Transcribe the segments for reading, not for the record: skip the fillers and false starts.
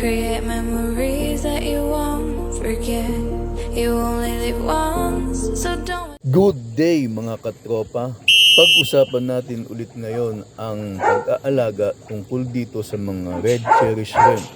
Create memories that you won't forget. You only live once, so don't. Good day mga katropa. Pag-usapan natin ulit ngayon ang pag-aalaga tungkol dito sa mga red cherry shrimp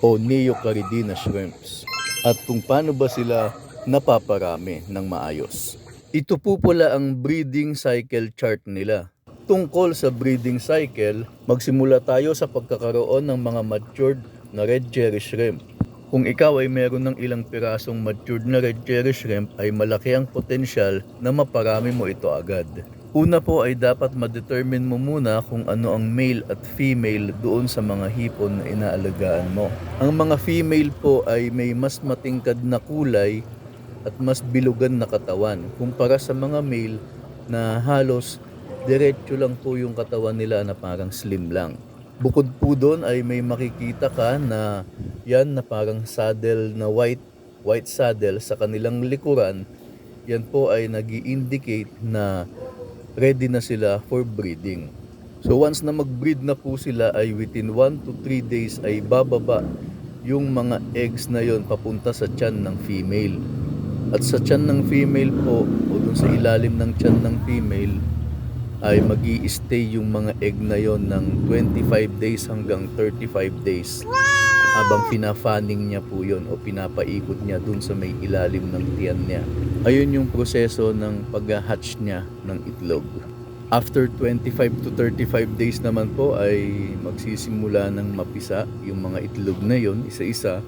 o Neocaridina shrimps at kung paano ba sila napaparami ng maayos. Ito po pala ang breeding cycle chart nila. Tungkol sa breeding cycle, magsimula tayo sa pagkakaroon ng mga matured na red cherry shrimp. Kung ikaw ay meron ng ilang pirasong matured na red cherry shrimp, ay malaki ang potensyal na maparami mo ito agad. Una po ay dapat ma-determine mo muna kung ano ang male at female doon sa mga hipon na inaalagaan mo. Ang mga female po ay may mas matingkad na kulay at mas bilugan na katawan kumpara sa mga male na halos diretso lang po yung katawan nila na parang slim lang. Bukod po doon ay may makikita ka na yan na parang saddle na white saddle sa kanilang likuran. Yan po ay nag-i-indicate na ready na sila for breeding. So once na mag-breed na po sila ay within 1 to 3 days ay bababa yung mga eggs na yon papunta sa tiyan ng female. At sa tiyan ng female po o dun sa ilalim ng tiyan ng female ay magi-stay yung mga egg na yon ng 25 days hanggang 35 days. Habang pina-fanning niya po yon o pinapaikot niya dun sa may ilalim ng tiyan niya. Ayun yung proseso ng pag-hatch niya ng itlog. After 25 to 35 days naman po ay magsisimula ng mapisa yung mga itlog na yon isa-isa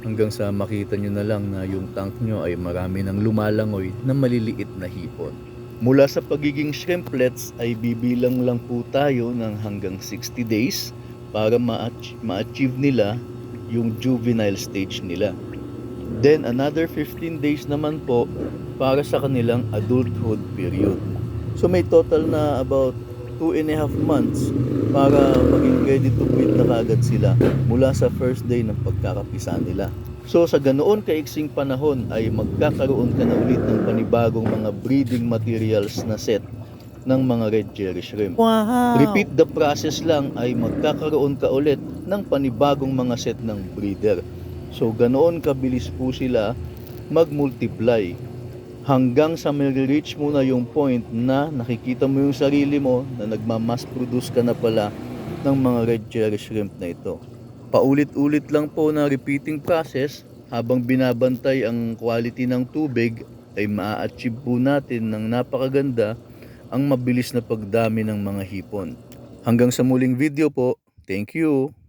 hanggang sa makita nyo na lang na yung tank nyo ay marami ng lumalangoy na maliliit na hipon. Mula sa pagiging shrimplets ay bibilang lang po tayo ng hanggang 60 days para ma-achieve nila yung juvenile stage nila. Then another 15 days naman po para sa kanilang adulthood period. So may total na about 2.5 months para maging ready to breed na kagad sila mula sa first day ng pagkakapisa nila. So sa ganoon kaiksing panahon ay magkakaroon ka na ulit ng panibagong mga breeding materials na set ng mga red cherry shrimp. Wow! Repeat the process lang ay magkakaroon ka ulit ng panibagong mga set ng breeder. So ganoon kabilis po sila mag-multiply hanggang sa may-reach mo na yung point na nakikita mo yung sarili mo na nagmamass produce ka na pala ng mga red cherry shrimp na ito. Paulit-ulit lang po na repeating process habang binabantay ang quality ng tubig ay maa-achieve po natin ng napakaganda ang mabilis na pagdami ng mga hipon. Hanggang sa muling video po. Thank you!